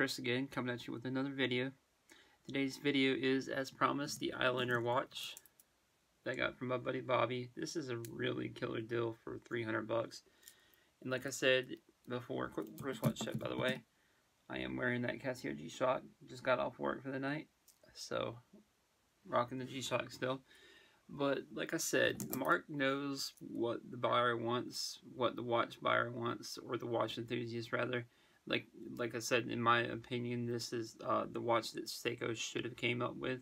Chris again, coming at you with another video. Today's video is, as promised, the Eyeliner watch that I got from my buddy Bobby. This is a really killer deal for 300 bucks. And like I said before, quick wristwatch check by the way, I am wearing that Casio G-Shock. Just got off work for the night, so rocking the G-Shock still. But like I said, Mark knows what the buyer wants, what the watch buyer wants, or the watch enthusiast rather. Like I said, in my opinion, this is the watch that Seiko should have came up with,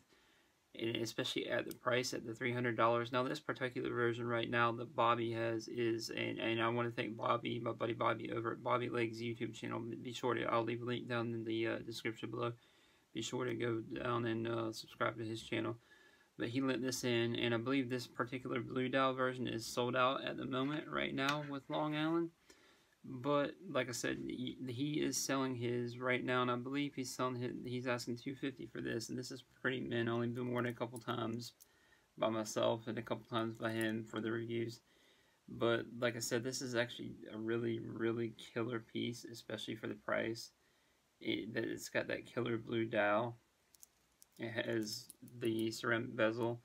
and especially at the price at the $300. Now this particular version right now that Bobby has is, and I want to thank Bobby, my buddy Bobby over at Bobby Legs YouTube channel. Be sure to, I'll leave a link down in the description below. Be sure to go down and subscribe to his channel. But he let this in, and I believe this particular blue dial version is sold out at the moment right now with Long Island. But like I said, he is selling his right now, and I believe he's selling his, he's asking $250 for this, and this is pretty mint. Only been worn a couple times by myself and a couple times by him for the reviews. But like I said, this is actually a really killer piece, especially for the price. It's got that killer blue dial. It has the ceramic bezel.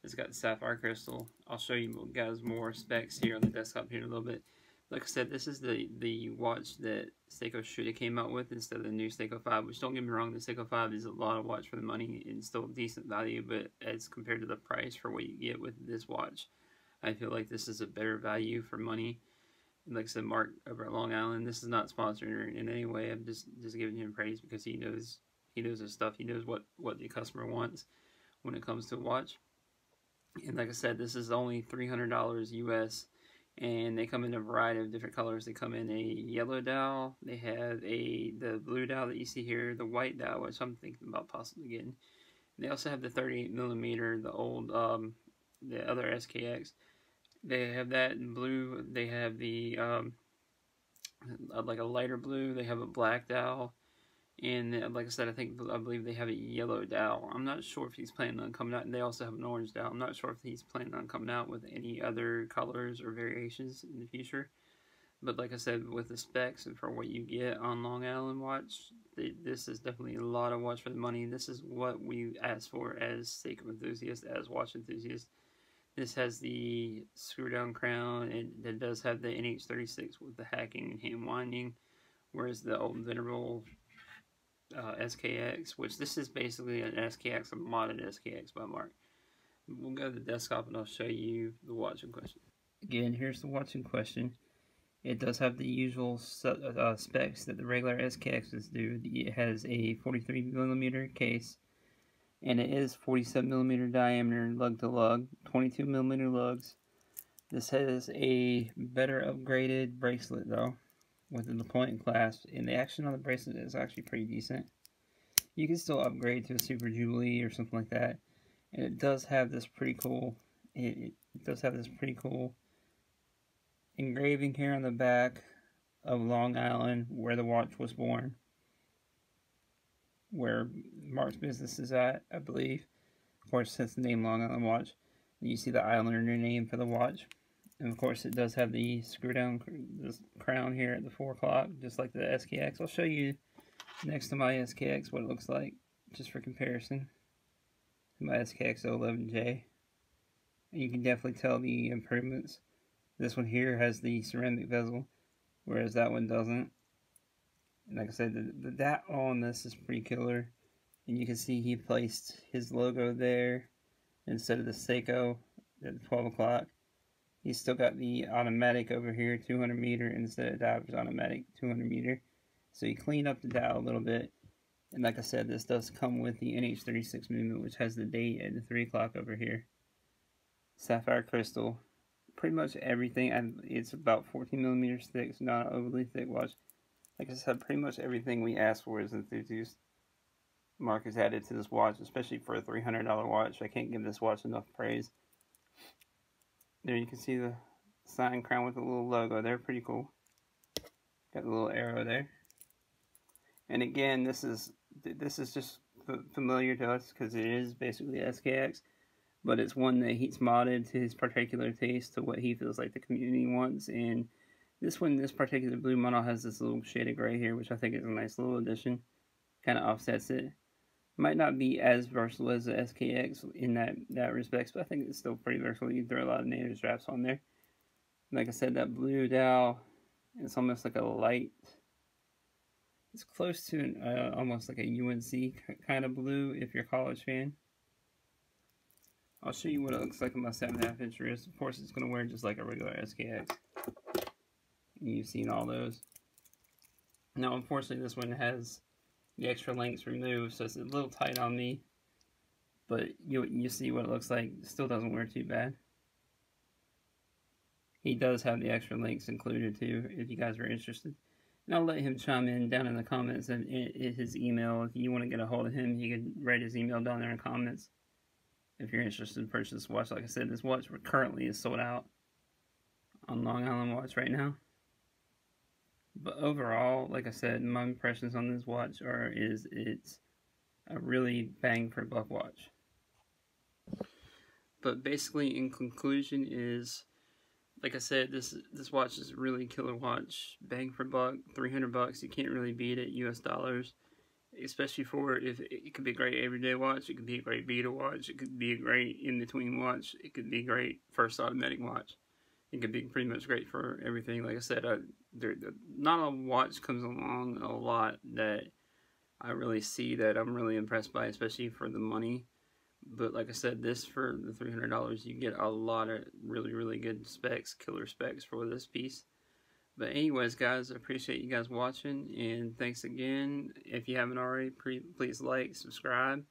It's got the sapphire crystal. I'll show you guys more specs here on the desktop here in a little bit. Like I said, this is the watch that Seiko should have came out with instead of the new Seiko 5, which don't get me wrong, the Seiko 5 is a lot of watch for the money and still decent value, but as compared to the price for what you get with this watch, I feel like this is a better value for money. And like I said, Mark over at Long Island, this is not sponsored in any way. I'm just giving him praise because he knows his stuff. He knows what the customer wants when it comes to a watch. And like I said, this is only $300 US. And they come in a variety of different colors. They come in a yellow dial. They have the blue dial that you see here, the white dial, which I'm thinking about possibly getting. They also have the 38mm, the old, the other SKX. They have that in blue. They have the, like a lighter blue. They have a black dial. And like I said, I believe they have a yellow dial. I'm not sure if he's planning on coming out. And they also have an orange dial. I'm not sure if he's planning on coming out with any other colors or variations in the future. But like I said, with the specs and for what you get on Long Island watch, this is definitely a lot of watch for the money. This is what we ask for as Seiko enthusiasts, as watch enthusiasts. This has the screw down crown, and it does have the NH36 with the hacking and hand winding, whereas the old venerable SKX, which this is basically an SKX, a modded SKX by Mark. We'll go to the desktop and I'll show you the watch in question. Again, here's the watch in question. It does have the usual specs that the regular SKXs do. It has a 43mm case, and it is 47mm diameter lug to lug, 22mm lugs. This has a better upgraded bracelet though, with the point and clasp, and the action on the bracelet is actually pretty decent. You can still upgrade to a Super Jubilee or something like that, and it does have this pretty cool. It does have this pretty cool engraving here on the back of Long Island, where the watch was born, where Mark's business is at, I believe. Of course, since the name Long Island Watch, and you see the Eyeliner name for the watch. And of course it does have the screw down this crown here at the 4 o'clock, just like the SKX. I'll show you next to my SKX what it looks like, just for comparison. My SKX 11J. And you can definitely tell the improvements. This one here has the ceramic bezel, whereas that one doesn't. And like I said, the dial on this is pretty killer. And you can see he placed his logo there instead of the Seiko at the 12 o'clock. He's still got the automatic over here, 200 meter, instead of diver's automatic, 200 meter. So you clean up the dial a little bit. And like I said, this does come with the NH36 movement, which has the date at the 3 o'clock over here. Sapphire crystal. Pretty much everything. It's about 14mm thick, so not an overly thick watch. Like I said, pretty much everything we asked for as enthusiasts, Mark has added to this watch, especially for a $300 watch. I can't give this watch enough praise. There you can see the sign crown with a little logo there, pretty cool. Got a little arrow there. And again, this is just familiar to us because it is basically SKX, but it's one that he's modded to his particular taste, to what he feels like the community wants. And this particular blue model has this little shade of gray here, which I think is a nice little addition. kind of offsets it. Might not be as versatile as the SKX in that respect, but I think it's still pretty versatile. You can throw a lot of native straps on there. Like I said, that blue dowel, it's almost like a light. It's close to an, almost like a UNC kind of blue if you're a college fan. I'll show you what it looks like on my 7.5 inch wrist. Of course, it's going to wear just like a regular SKX. You've seen all those. Now, unfortunately, this one has the extra links removed, so it's a little tight on me. But you see what it looks like. It still doesn't wear too bad. He does have the extra links included too, if you guys are interested. And I'll let him chime in down in the comments and his email. If you want to get a hold of him, you can write his email down there in the comments. If you're interested in purchasing this watch, like I said, this watch currently is sold out on Long Island Watch right now. But overall, like I said, my impressions on this watch is it's a really bang for buck watch. But basically, in conclusion, is like I said, this watch is a really killer watch, bang for buck, $300. You can't really beat it, US dollars. Especially for if it could be a great everyday watch, it could be a great beta watch, it could be a great in-between watch, it could be a great first automatic watch. It could be pretty much great for everything. Like I said, not a watch comes along a lot that I really see that I'm really impressed by, especially for the money. But like I said, this for the $300, you get a lot of really, really good specs, killer specs for this piece. But anyways, guys, I appreciate you guys watching, and thanks again. If you haven't already, please like, subscribe.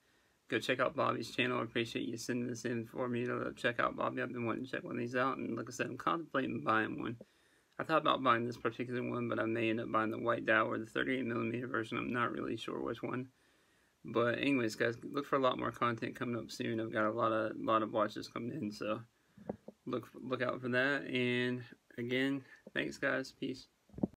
Go check out Bobby's channel. I appreciate you sending this in for me to check out Bobby. I've been wanting to check one of these out, and like I said, I'm contemplating buying one. I thought about buying this particular one, but I may end up buying the white dial or the 38mm version. I'm not really sure which one. But anyways, guys, look for a lot more content coming up soon. I've got a lot of watches coming in, so look out for that. And again, thanks, guys. Peace.